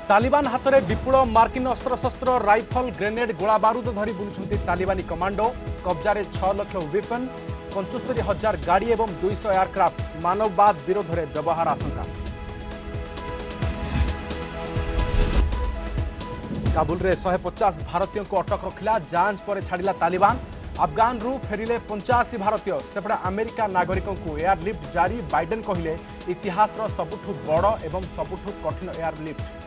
तालिबान हाथ में विपुल मार्किन अस्त्रशस्त्र rifle grenade गोला बारूद धरी बुलुंट तालिबानी कमांडो कब्जा 6 लाख वेपन 75,000 गाड़ी और 200 एयरक्राफ्ट मानववाद विरोध में व्यवहार आशंका। काबुल में 150 भारतीयों को अटक रखिला जांच पर छाड़ा तालिबान। अफगान रु फेरिले 85 भारतीय सेपटे अमेरिका नागरिकों को एयरलिफ्ट जारी। बाइडेन कहले इतिहास सबुठु बड़ एवं सबुठु कठिन एयरलिफ्ट।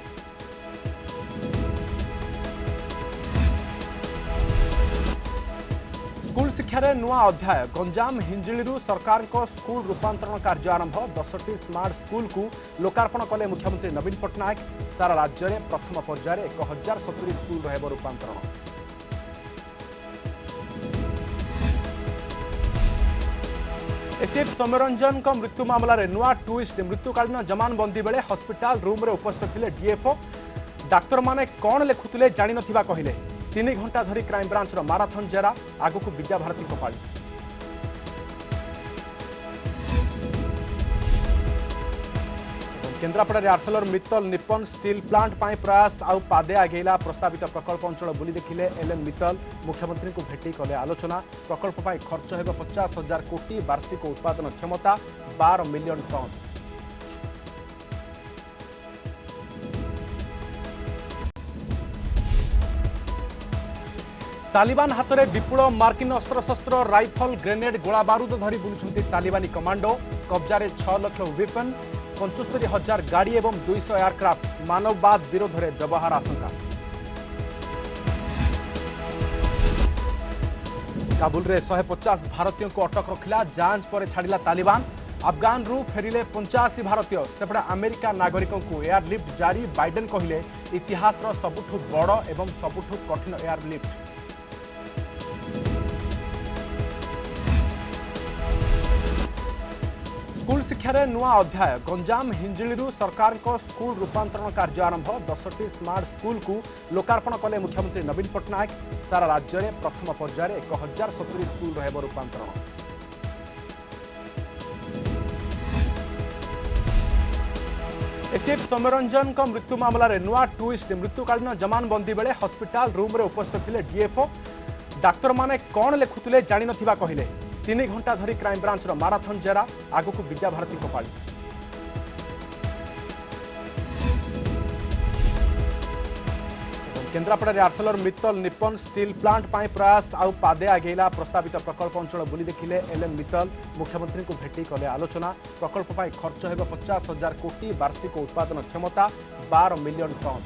स्कूल शिक्षा नुआ अध्याय गंजाम हिंजिलू सरकार को स्कूल रूपांतरण कार्य आरंभ। 10टी स्मार्ट स्कूल को लोकार्पण कले मुख्यमंत्री नवीन पट्टनायक। सारा राज्य में प्रथम पर्यायर 1070 स्कूल रह रूपांतरण। एसीएफ सौम्यरंजन मृत्यु मामला नुआ ट्विस्ट। मृत्युकालीन जमानबंदी बेले हस्पिटाल रूम रे उपस्थित थे डीएफओ। डाक्तर माने कौन लिखुले जानी नथिबा कहले। 3 घंटा धरी क्राइमब्रांच माराथन जेरा आगु को विद्याभारती पाली। Kendrapara Arcelor Mittal Nippon steel plant प्रयास आउ पादे आगेला। प्रस्तावित प्रकल्प अंचल बुली देखिले एलएन मित्तल। मुख्यमंत्री को भेटी कले आलोचना। प्रकल्प खर्च हो 50,000 कोटी। वार्षिक उत्पादन क्षमता 12 मिलियन टन। तालिबान हाथ में विपुल मार्किन अस्त्रशस्त्र राइफल ग्रेनेड गोला बारूद धरी बुलुंट तालिबानी कमांडो कब्जा 6 लाख वेपन 75,000 गाड़ी और 200 एयरक्राफ्ट मानववाद विरोध में व्यवहार आशंका। काबुल में 150 भारतीयों को अटक रखिला जांच पर छाड़ा तालिबान। अफगान रु फेरिले 85 भारतीय सेपटे अमेरिका नागरिकों को एयरलिफ्ट जारी। बाइडेन कहले इतिहास सबुठु बड़ एवं सबुठु कठिन एयरलिफ्ट। स्कूल शिक्षा नुआ अध्याय गंजाम हिंजिलू सरकार को स्कूल रूपांतरण कार्य आरंभ। 10टी स्मार्ट स्कूल को लोकार्पण कले मुख्यमंत्री नवीन पट्टनायक। सारा राज्य में प्रथम पर्यायर 1070 स्कूल रह रूपांतरण। एसीएफ सौम्यरंजन मृत्यु मामला नुआ ट्विस्ट। मृत्युकालीन जमानबंदी बेले हस्पिटाल रूम रे उपस्थित थे डीएफओ। डाक्तर माने कौन लिखुले जानी नथिबा कहले। 3 घंटा धरी क्राइमब्रांच माराथन जेरा आगु को विद्याभारती पाली। Kendrapara Arcelor Mittal Nippon steel plant प्रयास आउ पादे आगेला। प्रस्तावित प्रकल्प अंचल बुली देखिले एलएन मित्तल। मुख्यमंत्री को भेटी कले आलोचना। प्रकल्प खर्च हो 50,000 कोटी। वार्षिक उत्पादन क्षमता 12 मिलियन टन।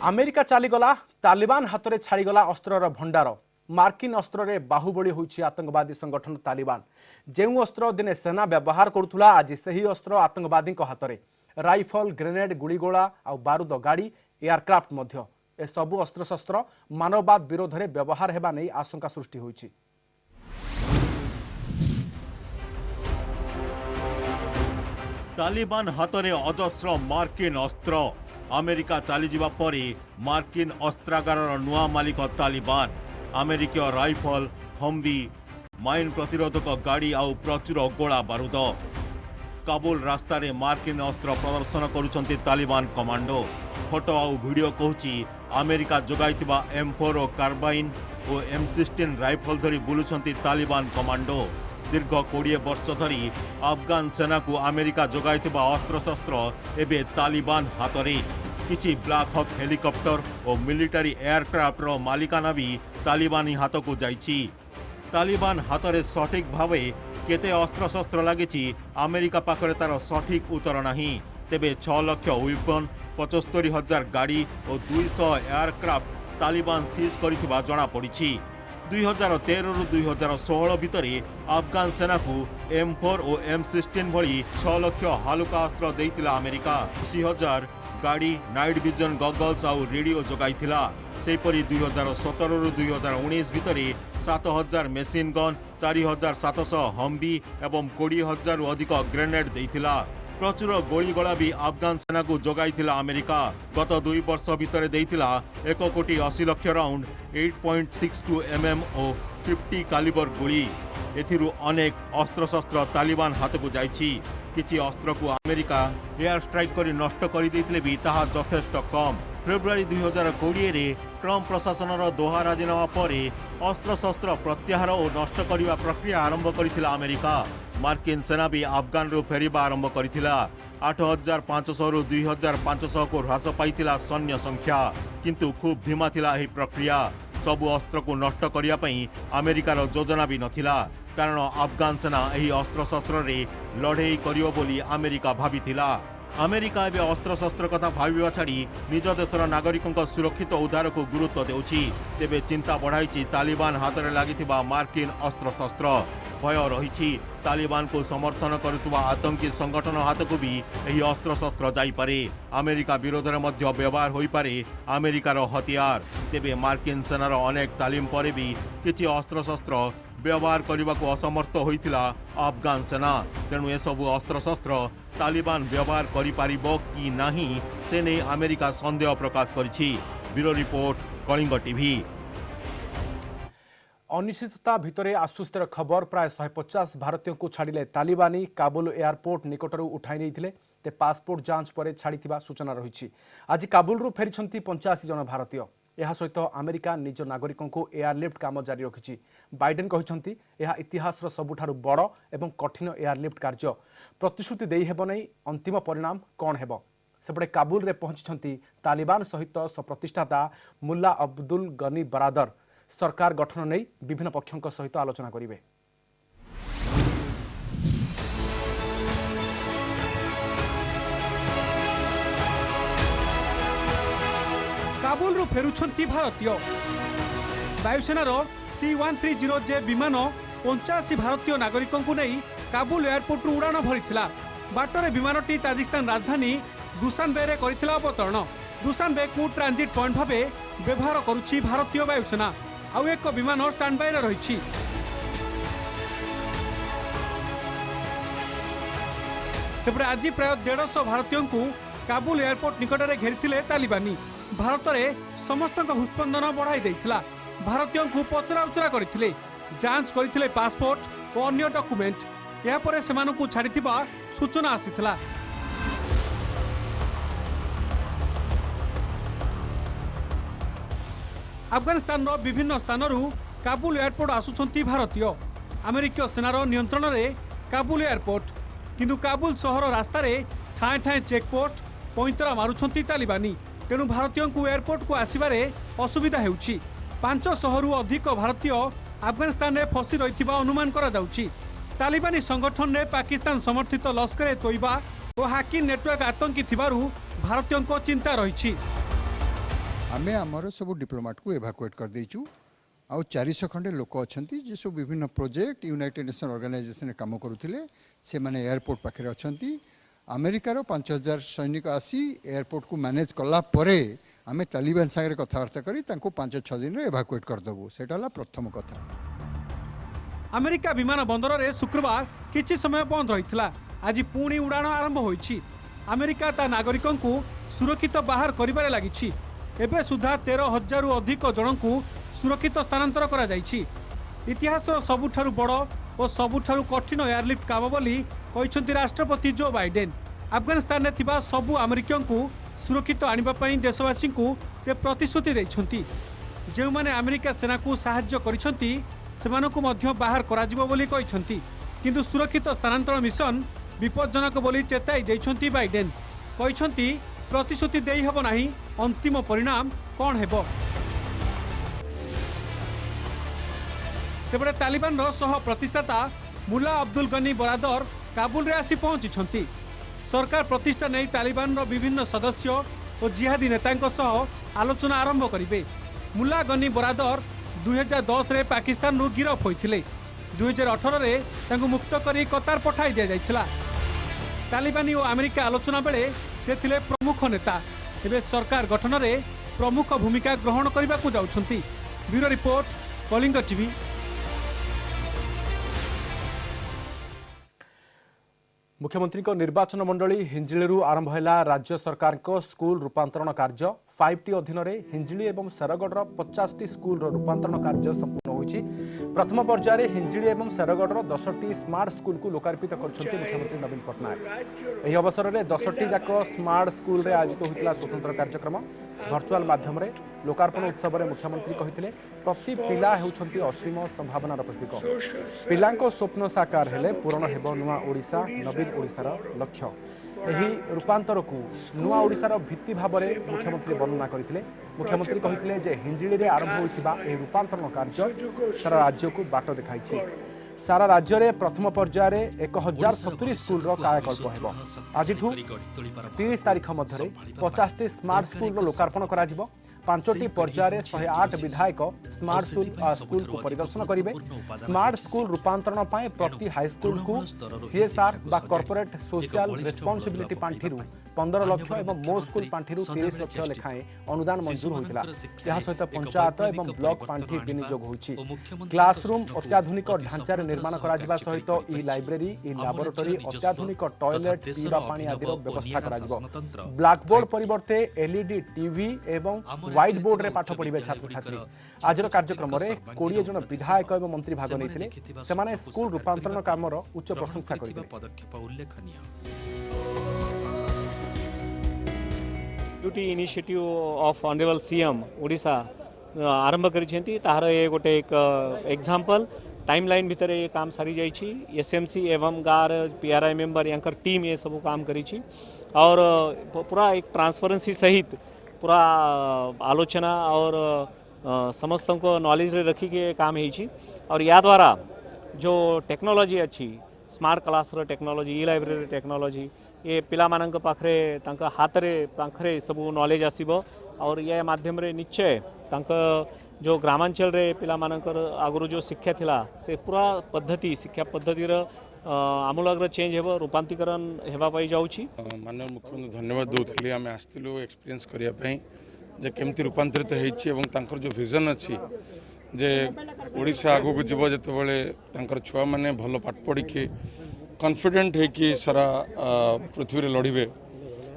अमेरिका चलीगला तालिबान हाथ में छाड़ीगला अस्त्रर भंडार। मार्किन अस्त्र रे बाहुबली होइछि आतंकवादी संगठन तालिबान। जेउ अस्त्र दिने सेना व्यवहार करुथुला आज सही अस्त्र आतंकवादी हाथ में। राइफल ग्रेनेड गुड़ीगोला आ बारूद गाड़ी एयरक्राफ्ट मध्य ए सबु अस्त्रशस्त्र मानववाद विरोध में व्यवहार हेबा नै आशंका सृष्टि होइछि। तालिबान हाथ में अजस्र मार्किन अस्त्र। अमेरिका चलीजा पर मार्किन अस्त्रागार नुआ मालिक तालिबान। अमेरिकीय राइफल हम्बी माइन प्रतिरोधक गाड़ी आउ प्रचुर गोला बारूद। काबुल रास्ता रे मार्किन अस्त्र प्रदर्शन करुछंती तालिबान कमांडो। फोटो आउ वीडियो कहूची अमेरिका जोगाइतिबा M4 और कार्बाइन और M16 राइफल धरी बुलुछंती तालिबान कमांडो। दीर्घ 20 वर्ष धरी अफगान सेना को अमेरिका जोगाइतिबा अस्त्रशस्त्र एबे तालिबान हाथ में। किछि ब्लैक हॉक हेलिकॉप्टर और मिलिटारी एयरक्राफ्ट रो मालिकाना भी तालिबानी हाथ को जाइछि। तालिबान हाथ में सठिक भावे केते अस्त्रशस्त्र लागिछि अमेरिका पाखरे तार सठिक उत्तर नाही। तेबे 6 लाख वेपन 75,000 गाड़ी और 200 एयरक्राफ्ट तालिबान सीज करिथिबा जणा पड़िछि। 2013 रु 2016 भितरे अफगान सेना को M4 और M16 भली 6 लाख हालुका अस्त्र देइतिला अमेरिका। 80,000 गाड़ी नाइट विजन गगल्स आउ रेडियो जोगाइथिला। सेपरी 2017 रु 2019 भितरे 7,000 मेसिन गन 4,700 हम्बी एवं 20,000 रु अधिक ग्रेनेड देइथिला। प्रचुर गोलीगोला भी अफगान सेना को जोगाइथिला अमेरिका। गत 2 वर्ष भितर देइथिला 1,80,00,000 राउंड 8.62 mm और 50 कालिबर गुली एथिरु अनेक अस्त्रशस्त्र तालिबान हाथ को जाइछि। किछि अस्त्र को अमेरिका एयर स्ट्राइक करी नष्ट कर देथिले भी ताहा यथेष्ट कम। फेब्रुआरी 2020 रे ट्रम्प प्रशासनर दोहा राजीनामा पर अस्त्रशस्त्र प्रत्याहार और नष्ट करने प्रक्रिया आरंभ करिथिला अमेरिका। मार्किन सेना भी अफगान रु फेरिबा आरंभ करिथिला। 8500 रु 2500 को ह्रास पाइथिला सैन्य संख्या, किंतु खूब धीमा थिला एही प्रक्रिया। सबु अस्त्र को नष्ट करिया पई अमेरिकार योजना भी नथिला, कारण अफगान सेना एही अस्त्रशस्त्र रे लड़ाई करियो बोली अमेरिका भाबिथिला। अमेरिका एवं अस्त्रशस्त्र कथा भाविबा छाड़ी निज देशर नागरिकों सुरक्षित उद्धार को गुरुत्व देउछि। तेबे चिंता बढ़ाई तालिबान हाथ में लागिथिबा मार्किन अस्त्रशस्त्र। भय रही तालिबान को समर्थन करुवा आतंकी संगठन हाथ को भी यही अस्त्रशस्त्र जाइपारे। अमेरिका विरोध में मध्य व्यवहार हो पारे अमेरिकार हथियार। तेबे मार्किन सेनार अनेक तालीम पर भी किछि अस्त्रशस्त्र व्यवहार करने को असमर्थ होइथिला अफगान सेना। तेणु एसबू अस्त्रशस्त्र तालिबान व्यवहार करिपारिबो कि नाही से नहीं अमेरिका संदेह प्रकाश करिछि। Bureau report, Kalinga TV. अनिश्चितता भितरे आश्वस्तिर खबर। प्राय 150 भारतीयों को छाड़िले तालिबानी। काबुल एयरपोर्ट निकटरू उठाई नहीं ते पासपोर्ट जांच पर छाड़ी सूचना रही। आज काबुलू फेरी 85 जन भारतीय। यह सहित अमेरिका निज नागरिकों को एयरलिफ्ट काम जारी रखिछि। बाइडेन कहते यह इतिहासर सबुठारु बड़ एवं कठिन एयरलिफ्ट कार्य। प्रतिश्रुति देई हेब नहीं, अंतिम परिणाम कौन हेब। सेपटे काबुल रे पहुंची तालिबान सहित प्रतिष्ठाता मुल्ला अब्दुल गनी बरादर। सरकार गठन नहीं विभिन्न पक्षों सहित आलोचना करेंगे। काबुल रु फेरुछंती भारतीय। वायुसेनार C-130J विमान 85 भारतीय नागरिकों को नहीं काबुल एयरपोर्ट रु उड़ान भरीथिला। बाटरे विमानटी ताजिकिस्तान राजधानी दुशानबे रे करिथिला अवतरण। दुशानबे को ट्रांजिट पॉइंट भाबे व्यवहार करुछि भारतीय वायुसेना। आउ एक विमान स्टैंड बाय रे रहिछि। सेपटे आज प्राय 150 भारतीयों को काबुल एयरपोर्ट निकट में घेरी तालिबानी। भारत में समस्त हृस्पंदन बढ़ाई देइथिला। भारतीयों को पचरा उचरा करथिले, जांच करथिले पासपोर्ट और अन्य डॉक्यूमेंट। या परे सेमानकु को छाड़िथिबा सूचना आसीथिला। अफगानिस्तान विभिन्न स्थानरू काबुल एयरपोर्ट आसुछंती भारतीय। अमेरिकीय सेनार नियंत्रण में काबुल एयरपोर्ट, किंतु काबुल सहर रास्ता ठाए ठाए चेकपोस्ट पैंतरा मारुछंती तालिबानी। तेणु भारतीयों को एयरपोर्ट को आसबार असुविधा होउछि। 500 रु अधिक भारतीय अफगानिस्तान में फसी रही अनुमान करा जाउछि। तालिबानी संगठन में पाकिस्तान समर्थित लश्कर ए तोयबा और हाकिम नेटवर्क आतंकी थिबारु भारतीयों को चिंता रही। आमे आमर सब डिप्लोमेट को एभाकुएट कर देचु। आउ 400 खंडे लोक अच्छी जे सब विभिन्न प्रोजेक्ट यूनाइटेड नेशन ऑर्गेनाइजेशन काम करुथिले से माने एयरपोर्ट पाखे अच्छी। अमेरिकार 5000 सैनिक आसी एयरपोर्ट को मैनेज कला परे आमे तालिबान सागरे कथबार्ता करी तांको 5-6 दिन रे एभाकुएट कर दबु। सेटा ला प्रथम कथा। अमेरिका विमान बंदर रे शुक्रवार किछि समय बंद रहितला। आज पुणी उड़ान आरंभ होइछि। अमेरिका ता नागरिकों को सुरक्षित बाहर करिबारे लागिछि। एबे सुधा 13,000 रु अधिक जन को सुरक्षित स्थानांतर करा जाइछि। इतिहासर सबुठारु बड़ और सबुठारु कठिन एयरलिफ्ट काम बोली कहिसंती राष्ट्रपति जो बाइडेन। अफगानिस्तान में थिबा सबु अमेरिकियों को सुरक्षित आनिबा पई देशवासी को से प्रतिश्रुति दैछंती। जे माने अमेरिका सेना को सहाय्य करिसंती सेमानकु मध्य बाहर कराजिबो बोली कहिसंती, किंतु सुरक्षित स्थानांतर मिशन विपज्जनक बोली चेताई दैछंती बाइडेन। कहिसंती प्रतिश्रुति देई हबो नाही, अंतिम परिणाम कौन हेबो। सेपटे तालिबान सह प्रतिष्ठाता मुल्ला अब्दुल गनी बरादर काबुल रे आसी पहुंची। सरकार प्रतिष्ठा नहीं तालिबान विभिन्न सदस्य और जिहादी नेतांक सह आलोचना आरंभ करिवे। मुल्ला गनी बरादर 2010 रे पाकिस्तान रु गिरफ होइथिले। 2018 रे तांको मुक्त करी कतार पठाई दिया जाइथिला। तालिबानी और अमेरिका आलोचना बेले से थिले प्रमुख नेता। एबे सरकार गठन रे प्रमुख भूमिका ग्रहण करने को जाउछंती। Bureau report, Kalinga TV. मुख्यमंत्री निर्वाचन मंडली हिंजिलू आरंभ है राज्य सरकार स्कूल रूपांतरण कार्य। 5टी अधीन हिंजिली और शेरगढ़ 50टी स्कूल रूपांतरण कार्य संपूर्ण होइछि। प्रथम पर्यायर हिंजिली और शेरगढ़ 10टी स्मार्ट स्कूल को लोकार्पित करछन्ति मुख्यमंत्री नवीन पट्टनायक। एही अवसर में 10टी जाक स्मार्ट स्कूल रे आयोजित होइतिला स्वतंत्र कार्यक्रम। वर्चुअल माध्यम रे लोकार्पण उत्सव में मुख्यमंत्री कहिथिले प्रति पिला हेउछन्ति असीम संभावनार प्रतीक। पिलांको स्वप्न साकार हेले पूरण हेबो नुआ ओडिशा नवीन ओडिशार लक्ष्य। एही रूपांतर को नुआ ओडिशार भित्ति भाव में मुख्यमंत्री वर्णना करथिले। मुख्यमंत्री कहिथिले जे हिंजिली रे आरंभ होइथिबा एही रूपांतरण कार्य सारा राज्य को बाट देखाइछि। सारा राज्य रे प्रथम पर्यायर 1070 स्कूल रो कायाकल्प हेबो। आजिठू 30 तारीख मध्य 50टी स्मार्ट स्कूल रो लोकार्पण करा जिवो। 5टी पर्यायर 108 विधायक स्मार्ट स्कूल को परिदर्शन करेंगे। स्मार्ट स्कूल रूपांतरण पाए प्रति हाईस्कूल को सीएसआर बा कॉर्पोरेट सोशल रेस्पॉन्सिबिलिटी पांठी 15 लाख और मो स्कूल पांठी 30 लाख लेखाएं अनुदान मंजूर होता। यह सहित पंचायत और ब्लॉक पांठी विनियोग होइछि। क्लासरूम अत्याधुनिक ढांचार निर्माण करा सहित ई लाइब्रेरी ई लैबोरेटरी अत्याधुनिक टॉयलेट पीवा पानी आदि व्यवस्था करा। ब्लैकबोर्ड परिवर्ते एलईडी टीवी एवं व्हाइट बोर्ड रे पाठ पढ़िबे छात्र छात्री। आजर कार्यक्रम रे 20 जन विधायक एवं मंत्री भाग लेथिले। सेमाने स्कूल रूपांतरण कामर उच्च प्रशंसा करिले। Duty initiative of honourable CM Odisha आरंभ करिसेंती। ताहार ए गोटे एक एग्जांपल टाइमलाइन भितर ये काम सारी जाइछि। एसएमसी एवं गार पीआरआई मेंबर यांकर टीम ये सब काम करिछि और पूरा एक ट्रांसपेरेंसी सहित पूरा आलोचना और समस्त को नॉलेज रे रखी के काम होइछि। और या द्वारा जो टेक्नोलॉजी अच्छी स्मार्ट क्लास रो टेक्नोलॉजी ई लाइब्रेरी टेक्नोलॉजी ये पिला मानक पाखरे तांका हाथ रे पाखरे सब नॉलेज आसीबो। और ये माध्यम रे निश्चय तांका जो ग्रामांचल रे पिला मानकर आगुरु जो शिक्षा थिला से पूरा पद्धति शिक्षा पद्धति रो आमूलाग्र चेंज हेबो रूपांतरीकरण हेबा पाई जाउछि। माननीय मुख्यमंत्री धन्यवाद दउथली। आमे आस्तिलु एक्सपीरियंस करिया पई जे केमती रूपांतरित हेछि एवं तांकर जो विजन अछि जे ओडिशा आगु को जीव जते बेले तांकर छुआ माने भलो पाठ पढ़ी के कॉन्फिडेंट है कि सारा पृथ्वी रे लड़िबे।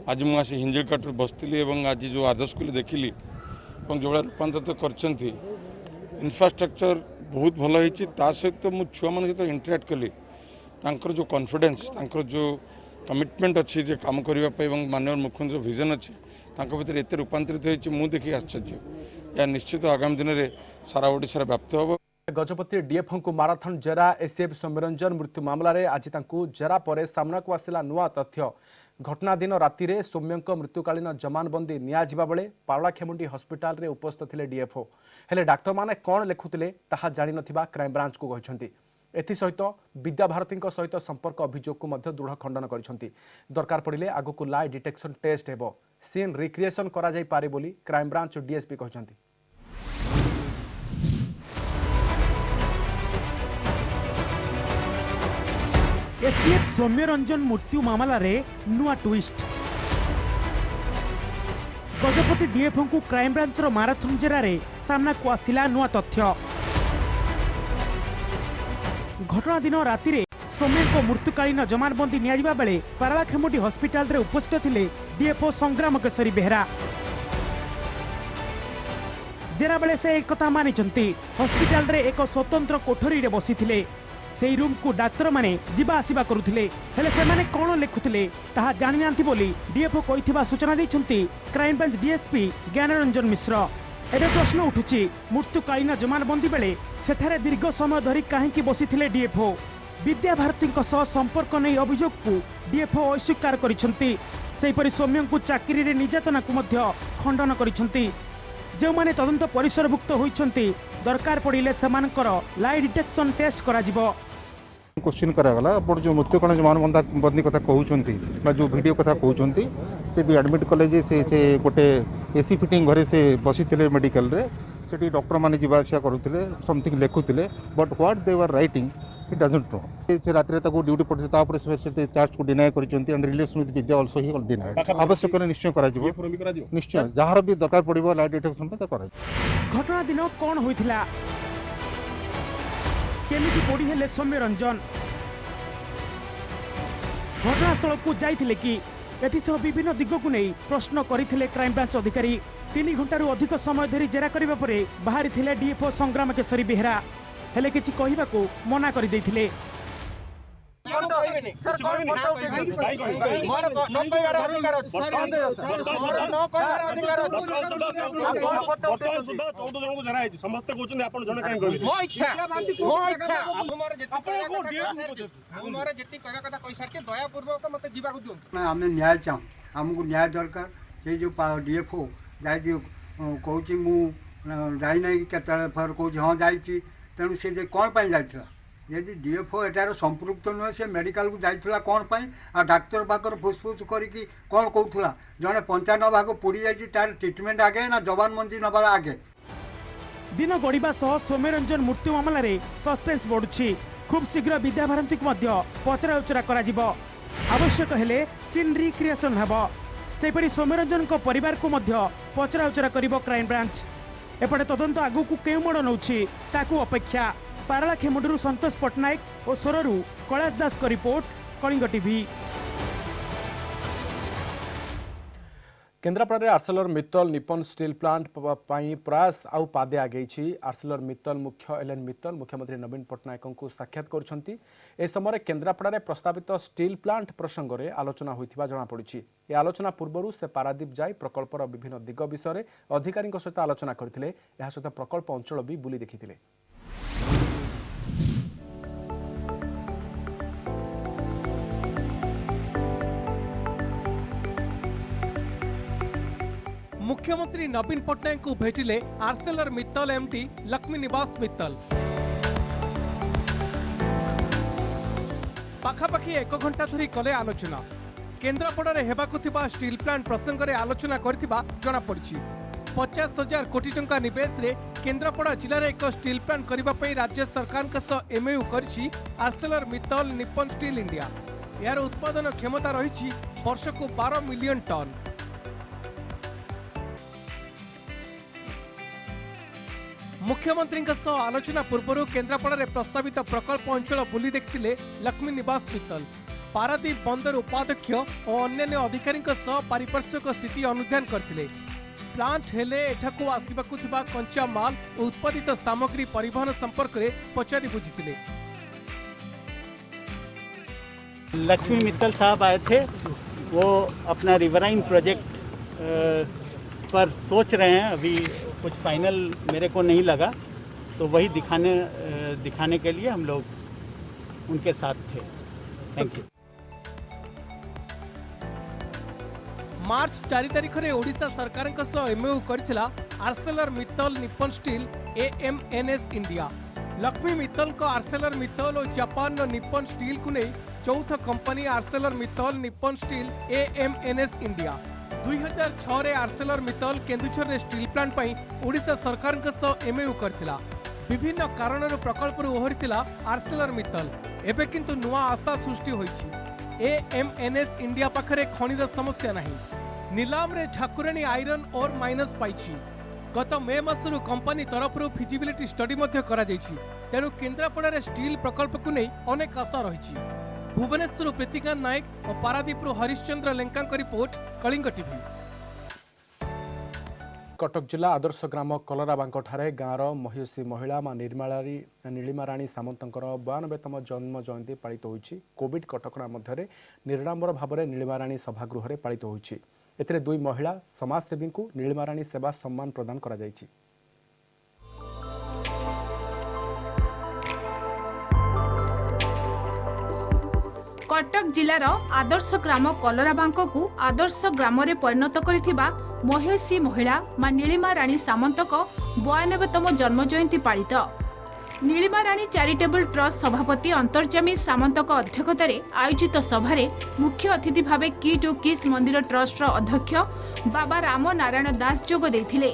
आज मु आसी हिंजिल काट बसतिली एवं आज जो आदर्श स्कूल देखिली एवं जो रूपांतरित करछंती इंफ्रास्ट्रक्चर बहुत भलो हेछि। ता सहित मु छुआ माने सहित इंटरेक्ट कली तांकर जो कॉन्फिडेंस तांकर जो कमिटमेंट अच्छी जे काम करबा पे एवं माननीय मुख्यमंत्री विजन अच्छी तांको भीतर एते रूपांतरित होइछि मु देखि आश्चर्य। या निश्चित आगामी दिन रे सारा ओडिसा रे व्याप्त होबो। गजपति डीएफओ को माराथन जेरा एसीएफ सौम्यरंजन मृत्यु मामला रे आज तांकु जेरा परे सामना को आसिला नुआ तथ्य। घटना दिन राति रे सौम्यंक मृत्युकालीन जमानबंदी निया जिबा बेले पारलाखेमुंडी हॉस्पिटल रे उपस्थित थिले डीएफओ। हेले डाक्टर माने कोन लेखुतिले ताहा जानि नथिबा क्राइम ब्रांच को कहिसंती। एथिसहित विद्याभारती सहित संपर्क अभियोग को मध्य दृढ़ खंडन करिसंती। दरकार पड़िले आगु को लाई डिटेक्शन टेस्ट हेबो सीन रिक्रिएशन करा जाई पारे बोली क्राइम ब्रांच डीएसपी कहिसंती। एसीएफ सौम्यरंजन मृत्यु मामला रे नुआ ट्विस्ट। गजपति डीएफओ को क्राइम ब्रांच रो माराथन जेरा रे सामना को आसिला नुआ तथ्य। घटना दिन राति रे सौम्य को मृत्युकालीन जमानबंदी निया बेले पारलाखेमुंडी हॉस्पिटल रे उपस्थित थिले डीएफओ संग्राम केशरी बेहरा। जेरा बेले से एक कथा मानिचंती हॉस्पिटल रे एक स्वतंत्र कोठरी रे बसी थिले। सेई रूम को डाक्टर माने जिबा आसिबा करुथिले। हेले से माने कोन लेखुथिले ताहा जानि नांथि बोली डीएफओ कहिथिबा सूचना दैछंती क्राइम ब्रांच डीएसपी ज्ञानरंजन मिश्र। एबे प्रश्न उठुची मृत्युकालीन जमानबंदी बेले सेठारे दीर्घ समय धरी काहेकि बसिथिले डीएफओ। विद्याभारती संपर्क नहीं अभियोग को डीएफओ अस्वीकार करिसंती। सेहीपरि सौम्य को चाकरी रे निर्यातना को मध्य खंडन करिसंती। जो माने तदंत परिसरभुक्त होइछंती दरकार पड़िले सेमानकर लाई डिटेक्शन टेस्ट करा जिवो। क्वेश्चन करागला आप जो मृत्युकालीन जमानबंदी कथा कहउछंती बा जो वीडियो कथा कहउछंती से भी एडमिट कले जे से गोटे एसी फिटिंग घरे से बसिथिले मेडिकल रे सेठी डॉक्टर माने जिबा आसिया करूथिले समथिंग लेखुथिले but what they were writing it doesn't know. से रात्रि तक ड्यूटी पड़ते तापर से चार्ज को डिनाय करिसंती and relation with Vidya also he deny. आवश्यक निश्चय करा जिवो निश्चय जहार भी दरकार पड़िबो लाई डिटेक्शन पे करा। घटना दिन कोन होइथिला केमिति पड़ी हेले सौम्यरंजन घटनास्थल को जाइथिले कि एथिसह विभिन्न दिग को नहीं प्रश्न करथिले क्राइम ब्रांच अधिकारी। 3 घंटारू अधिक समय धरी जेरा करबा परे बाहरी थिले डीएफओ संग्राम केशरी बेहरा हेले किछि कहिबाको मना करि दैथिले। आम न्याय चाहूँ आमको न्याय दरकार से जो डीएफओ जाए कौच मुझे केतफर कौच हाँ जा तेणु से कौन पाई जाइला यदि डीएफओ एटार संपृक्त नुहे से मेडिकल को जाइला कौन पाई आ डाक्तर पाखर फुसफुस करके कौन कहूला जड़े 95 भाग पोड़ी जाइए तार ट्रिटमेंट आगे ना जबानबंदी नबार आगे। दिन गड़िबा सह सौम्यरंजन मृत्यु मामलें सस्पेन्स बढ़ुछि। खूब शीघ्र विद्या भारती को पचरा उचरा करा आवश्यक हेले सीन रिक्रिएशन हेब। सेपरि सौम्यरंजन को परिवार को पचरा उचरा करिबो क्राइम ब्रांच। एपटे तदंत आगु को केउ मोड़ नउछि ताकू अपेक्षा। पारालाखेमुंडरू संतोष पट्टनायक और सोररू कैलाश दास को report, Kalinga TV. Kendrapara Arcelor Mittal Nippon steel plant प्रयास आउ पादे आगे। आर्सेलर मित्तल मुख्य एलएन मित्तल मुख्यमंत्री नवीन पट्टनायक को साक्षात कर समय केन्द्रापड़ा प्रस्तावित स्टील प्लांट प्रसंग में आलोचना होता जमापड़ी। यह आलोचना पूर्व से पारादीप जाई प्रकल्पर विभिन्न दिग विषय अधिकारी सहित आलोचना करते सहित प्रकल्प अंचल भी बुली देखिते। मुख्यमंत्री नवीन पट्टनायक को भेटिले आर्सेलर मित्तल एमडी लक्ष्मी निवास मित्तल। पाखापाखि 1 घंटा धरी कले आलोचना। केन्द्रापड़ारे हेबाकु थिबा स्टील प्लांट प्रसंग में आलोचना करथिबा जणा पड़िछि। 50,000 कोटी टंका निवेश रे केन्द्रापड़ा जिले में एक स्टील प्लांट करबा पई राज्य सरकार के सह एमओयू करछि Arcelor Mittal Nippon steel India. यार उत्पादन क्षमता रही वर्ष को 12 मिलियन टन। मुख्यमंत्री आलोचना पूर्व केन्द्रापड़ा प्रस्तावित प्रकल्प अंचल बुली देखते लक्ष्मी निवास मित्तल। पारादीप बंदर उपाध्यक्ष और अन्य अधिकारी पारिपार्श्विक स्थिति अनुध्यान करते। प्लांट हेले एठाकू आसबाकू थिबा कंचा माल और उत्पादित सामग्री परिवहन संपर्क में पचारि बुझीथिले। लक्ष्मी मित्तल साहब आए थे, वो अपना रिवराइन प्रोजेक्ट पर सोच रहे हैं। अभी कुछ फाइनल मेरे को नहीं लगा, तो वही दिखाने के लिए हम लोग उनके साथ थे। Thank you. मार्च 4 तारिख में ओडिशा सरकार एमओयू करथिला Arcelor Mittal Nippon steel AMNS India. Lakshmi Mittal को आर्सेलर मित्तल और जापान निप्पन स्टील को नहीं चौथ company Arcelor Mittal Nippon steel AMNS India. 2006 रे आर्सेलर मित्तल केन्दुझर रे स्टील प्लांट पई ओडिशा सरकार एमओयू करथिला। विभिन्न कारणर प्रकल्प ओहरिथिला आर्सेलर मित्तल। एबे किंतु नुआ आशा सृष्टि होईछि। AMNS इंडिया पाखरे खनिर समस्या नहीं। नीलाम रे ठाकुराणी आयरन और माइनस पाइछि। गत मे मासरु कंपनी तरफ फिजिबिलिटी स्टडी मध्य करा जाइछि। तेणु केन्द्रापड़ा स्टील प्रकल्प को नहीं अनेक आशा रही। भुवनेश्वर प्रीतिकांत नायक और पारादीप हरिश्चंद्र लेंका रिपोर्ट, कलिंग टीवी। कटक जिला आदर्श ग्राम कलराबांकठारे गाँवर महिषी महिला मां नीलिमाराणी सामंतଙ୍କର 92तम जन्म जयंती पालित होइछि। कोविड कटकणा मध्य निर्णांबर भाव में नीलिमाराणी सभागृह पालित होइछि। एथिरे 2 महिला समाजसेवी को नीलिमाराणी सेवा सम्मान प्रदान करा जाइछि। कटक जिलार आदर्श ग्राम कलराबांक को आदर्श ग्राम रे परिणत करिथिबा महिषी महिला मां नीलिमा राणी सामंतक 92तम जन्म जयंती पालित। नीलिमा राणी चैरिटेबल ट्रस्ट सभापति अंतर्जामी सामंतक अध्यक्षतार आयोजित सभारे मुख्य अतिथि भावे किट और किस मंदिर ट्रस्ट अध्यक्ष बाबा राम नारायण दास जोग देथिले।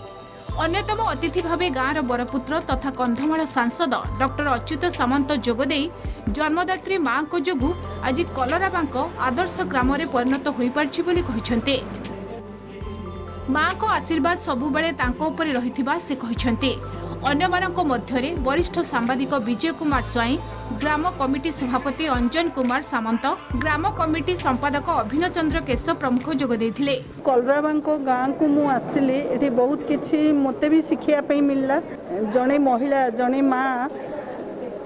अन्यतम अतिथि भावे गाँवर बरपुत्र तथा कंधमाल सांसद डॉक्टर अच्युत सामंत जोगदे जन्मदात्री मां को जोगु आज कलराबांक आदर्श ग्राम रे परिणत होई पारछि बोली कहिसंते। मां को आशीर्वाद सबुबेले तांको ऊपर रहिथिबा से कहिसंते। ଅନ୍ୟମାନଙ୍କ ମଧ୍ୟରେ ବରିଷ୍ଠ ସାମ୍ବାଦିକ ବିଜୟ କୁମାର ସ୍ୱାଇଁ, ଗ୍ରାମ କମିଟି ସଭାପତି ଅଞ୍ଜନ କୁମାର ସାମନ୍ତ, ଗ୍ରାମ କମିଟି ସମ୍ପାଦକ ଅଭିନବ ଚନ୍ଦ୍ର କେଶ ପ୍ରମୁଖ ଯୋଗ ଦେଇଥିଲେ। କଲରାବାଙ୍କ ଗାଁକୁ ମୁଁ ଆସିଲି, ଏଠି ବହୁତ କିଛି ମୋତେ ବି ଶିଖିବା ପାଇଁ ମିଳିଲା। ଜଣେ ମହିଳା, ଜଣେ ମା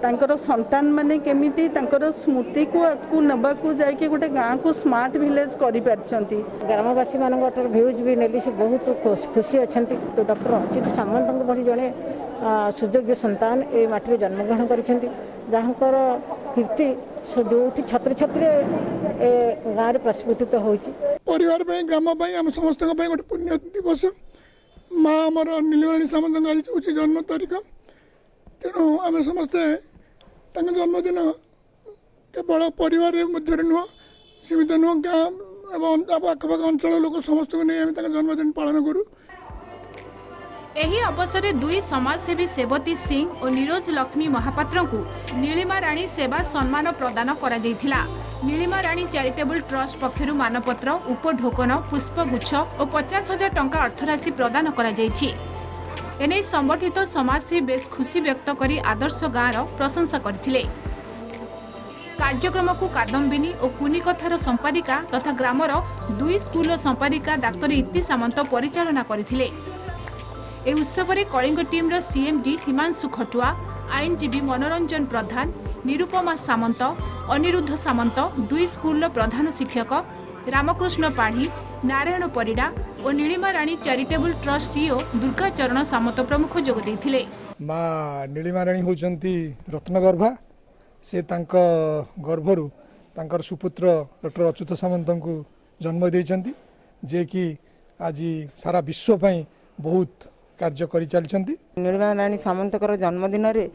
ତାଙ୍କର ସନ୍ତାନ ମାନେ କେମିତି ତାଙ୍କର ସ୍ମୃତିକୁ ଆଗକୁ ନେବାକୁ ଯାଇକି ଗୋଟେ ଗାଁକୁ ସ୍ମାର୍ଟ ଭିଲେଜ କରିପାରିଛନ୍ତି। ଗ୍ରାମବାସୀ ମାନଙ୍କର ଭ୍ୟୁଜ୍ ବି ନେଲି, ସେ ବହୁତ ଖୁସି ଅଛନ୍ତି। ତ ଡକ୍ଟର ଅଚ୍ୟୁତ ସାମନ୍ତଙ୍କ ଭଳି ଜଣେ ସୁଯୋଗ୍ୟ ସନ୍ତାନ ଏ ମାଟିରେ ଜନ୍ମଗ୍ରହଣ କରିଛନ୍ତି, ଯାହାଙ୍କର କୀର୍ତ୍ତି ଯେଉଁଠି ଛତ୍ରଛାତ୍ରୀ ଏ ଗାଁରେ ପ୍ରସ୍ଫୁଟିତ ହେଉଛି। ପରିବାର ପାଇଁ, ଗ୍ରାମ ପାଇଁ, ଆମ ସମସ୍ତଙ୍କ ପାଇଁ ଗୋଟେ ପୁଣ୍ୟ ଦିବସ। ମା ଆମର ନୀଳିମାରାଣୀ ସାମନ୍ତଙ୍କ ଆଜି ହେଉଛି ଜନ୍ମ ତାରିଖ। ତେଣୁ ଆମେ ସମସ୍ତେ ତାଙ୍କ ଜନ୍ମଦିନ କେବଳ ପରିବାର ମଧ୍ୟରେ ନୁହଁ, ସୀମିତ ନୁହଁ, ଗାଁ ଏବଂ ଆଖପାଖ ଅଞ୍ଚଳ ଲୋକ ସମସ୍ତଙ୍କୁ ନେଇ ଆମେ ତାଙ୍କ ଜନ୍ମଦିନ ପାଳନ କରୁ। ଏହି ଅବସରରେ ଦୁଇ ସମାଜସେବୀ ସେବତୀ ସିଂ ଓ ନିରୋଜ ଲକ୍ଷ୍ମୀ ମହାପାତ୍ରଙ୍କୁ ନୀଳିମା ରାଣୀ ସେବା ସମ୍ମାନ ପ୍ରଦାନ କରାଯାଇଥିଲା। ନୀଳିମା ରାଣୀ ଚାରିଟେବୁଲ ଟ୍ରଷ୍ଟ ପକ୍ଷରୁ ମାନପତ୍ର, ଉପଢୋକନ, ପୁଷ୍ପଗୁଚ୍ଛ ଓ 50,000 ଟଙ୍କା ଅର୍ଥରାଶି ପ୍ରଦାନ କରାଯାଇଛି। ଏନେଇ ସମ୍ବଠିତ ସମାଜସେବୀ ବେଶ୍ ଖୁସି ବ୍ୟକ୍ତ କରି ଆଦର୍ଶ ଗାଁର ପ୍ରଶଂସା କରିଥିଲେ। କାର୍ଯ୍ୟକ୍ରମକୁ କାଦମ୍ବିନୀ ଓ କୁନିକଥାର ସମ୍ପାଦିକା ତଥା ଗ୍ରାମର ଦୁଇ ସ୍କୁଲର ସମ୍ପାଦିକା ଡାକ୍ତର ଇତି ସାମନ୍ତ ପରିଚାଳନା କରିଥିଲେ। ଏହି ଉତ୍ସବରେ କଳିଙ୍ଗ ଟିମ୍ର ସିଏମ୍ଡି ହିମାଂଶୁ ଖଟୁଆ, ଆଇନଜୀବୀ ମନୋରଞ୍ଜନ ପ୍ରଧାନ, ନିରୁପମା ସାମନ୍ତ, ଅନିରୁଦ୍ଧ ସାମନ୍ତ, ଦୁଇ ସ୍କୁଲର ପ୍ରଧାନ ଶିକ୍ଷକ ରାମକୃଷ୍ଣ ପାଢ଼ୀ, ନାରାୟଣ ପରିଡ଼ା ଓ ନୀଳିମା ରାଣୀ ଚାରିଟେବୁଲ ଟ୍ରଷ୍ଟ ସିଇଓ ଦୁର୍ଗାଚରଣ ସାମନ୍ତ ପ୍ରମୁଖ ଯୋଗ ଦେଇଥିଲେ। ମା ନୀଳିମା ରାଣୀ ହେଉଛନ୍ତି ରତ୍ନଗର୍ଭା। ସେ ତାଙ୍କ ଗର୍ଭରୁ ତାଙ୍କର ସୁପୁତ୍ର ଡକ୍ଟର ଅଚ୍ୟୁତ ସାମନ୍ତଙ୍କୁ ଜନ୍ମ ଦେଇଛନ୍ତି, ଯିଏକି ଆଜି ସାରା ବିଶ୍ୱ ପାଇଁ ବହୁତ କାର୍ଯ୍ୟ କରିଚାଲିଛନ୍ତି। ନୀଳିମା ରାଣୀ ସାମନ୍ତଙ୍କର ଜନ୍ମଦିନରେ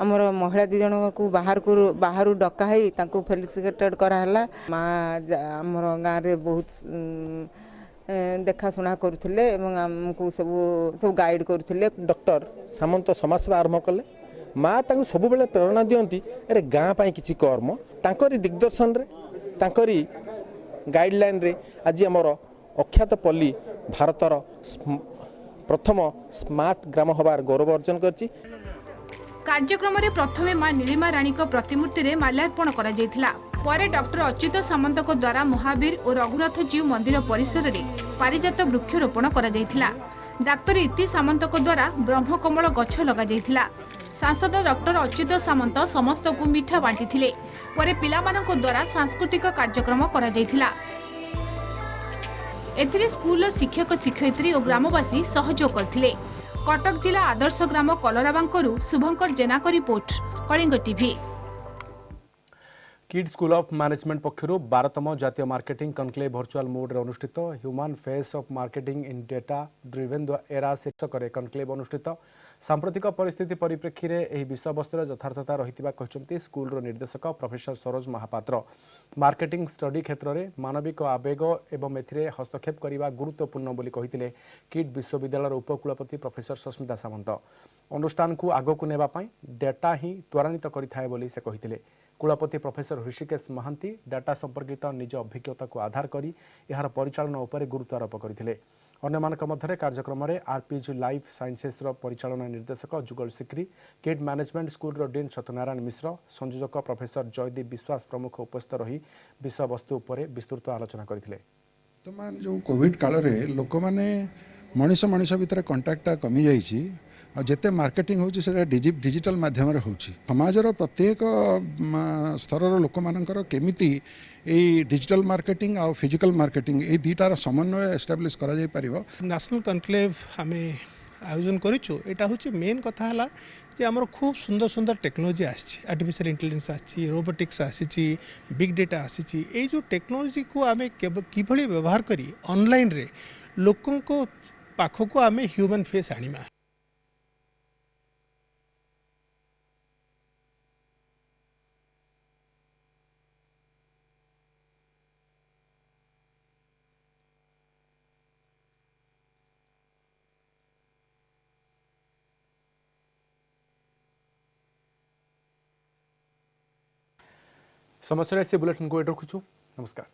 ଆମର ମହିଳା ଦୁଇ ଜଣଙ୍କୁ ବାହାରୁ ଡକା ହେଇ ତାଙ୍କୁ ଫେଲିସିଟେଡ୍ କରାହେଲା। ମା ଆମର ଗାଁରେ ବହୁତ ଦେଖାଶୁଣା କରୁଥିଲେ ଏବଂ ଆମକୁ ସବୁ ଗାଇଡ୍ କରୁଥିଲେ। ଡକ୍ଟର ସାମନ୍ତ ସମାଜସେବା ଆରମ୍ଭ କଲେ। ମା ତାଙ୍କୁ ସବୁବେଳେ ପ୍ରେରଣା ଦିଅନ୍ତି, ଆରେ ଗାଁ ପାଇଁ କିଛି କର୍ମ। ତାଙ୍କରି ଦିଗ୍ଦର୍ଶନରେ, ତାଙ୍କରି ଗାଇଡ଼ଲାଇନ୍ରେ ଆଜି ଆମର ଅଖ୍ୟାତ ପଲ୍ଲୀ ଭାରତର ପ୍ରଥମ ସ୍ମାର୍ଟ ଗ୍ରାମ ହେବାର ଗୌରବ ଅର୍ଜନ କରିଛି। କାର୍ଯ୍ୟକ୍ରମରେ ପ୍ରଥମେ ମା ନୀଳିମା ରାଣୀଙ୍କ ପ୍ରତିମୂର୍ତ୍ତିରେ ମାଲ୍ୟାର୍ପଣ କରାଯାଇଥିଲା। ପରେ ଡକ୍ଟର ଅଚ୍ୟୁତ ସାମନ୍ତଙ୍କ ଦ୍ୱାରା ମହାବୀର ଓ ରଘୁନାଥ ଜୀଉ ମନ୍ଦିର ପରିସରରେ ପାରିଜାତ ବୃକ୍ଷରୋପଣ କରାଯାଇଥିଲା। ଡାକ୍ତର ଇତି ସାମନ୍ତଙ୍କ ଦ୍ୱାରା ବ୍ରହ୍ମକମଳ ଗଛ ଲଗାଯାଇଥିଲା। ସାଂସଦ ଡକ୍ଟର ଅଚ୍ୟୁତ ସାମନ୍ତ ସମସ୍ତଙ୍କୁ ମିଠା ବାଣ୍ଟିଥିଲେ। ପରେ ପିଲାମାନଙ୍କ ଦ୍ୱାରା ସାଂସ୍କୃତିକ କାର୍ଯ୍ୟକ୍ରମ କରାଯାଇଥିଲା। ଏଥିରେ ସ୍କୁଲର ଶିକ୍ଷକ ଶିକ୍ଷୟିତ୍ରୀ ଓ ଗ୍ରାମବାସୀ ସହଯୋଗ କରିଥିଲେ। କଟକ ଜିଲ୍ଲା ଆଦର୍ଶ ଗ୍ରାମ କଲରାବାଙ୍କରୁ ଶୁଭଙ୍କର ଜେନାଙ୍କ report, Kalinga TV. KIIT school of management पक्षरु 12तम जातीय मार्केटिंग कनक्लेव भर्चुआल मोड रे अनुष्ठित। Human face of marketing in data driven era शीर्षक कनक्लेव अनुष्ठित। सांप्रतिक परिस्थिति परिप्रेक्षी में यह विषयवस्तुर यथार्थता रही स्कूल निर्देशक professor Saroj Mahapatra. Marketing study क्षेत्र में मानविक आवेग एवं एथिरे हस्तक्षेप करने गुरुत्वपूर्ण बोली कहिथिले किड विश्वविद्यालय उपकुलपति प्रोफेसर सस्मिता सामंत। अनुष्ठान को आगक नेबापई डेटा ही त्वरान्वित करिथाए बोली से कहिथिले। कुलपति प्रोफेसर ऋषिकेश महांती डाटा संपर्कित निज अभिज्ञता को आधार करी यार परिचालन उपर गुरुत्व आरोप करथिले। अन्यमानक मध्यरे कार्यक्रम में आरपीजी लाइफ साइंसेस परिचालन निर्देशक Jugal Sikri, KIIT management school dean Satyanarayan Mishra, संयोजक प्रोफेसर जयदीप विश्वास प्रमुख उपस्थित रही विषय वस्तु उपर विस्तृत आलोचना करथिले। वर्तमान जो कोविड काल रे लोक माने मनीष मनीष भितर कंटाक्टा कमी जाइछि और जेते मार्केटिंग होछि सेटा डिजिटल माध्यम रे होछि। समाजर प्रत्येक स्तरर लोक मानकर केमिति ए डिजिटल मार्केटिंग और फिजिकल मार्केटिंग ए दुटार समन्वय एस्टाब्लिश करा जाय परिबो। नेशनल कनक्लेव आमे आयोजन करिछु। एटा होछि मेन कथा हला जे हमर खूब सुंदर सुंदर टेक्नोलॉजी आछि, आर्टिफिशियल इंटेलिजेंस आछि, रोबोटिक्स आछि, बिग डेटा आछि। ए जो टेक्नोलॉजी को आमे किभली व्यवहार करी ऑनलाइन रे लोकन को पाखो को आमे ह्यूमन फेस आनिमा। समस्या बुलेटिन को एड रखुछु। नमस्कार।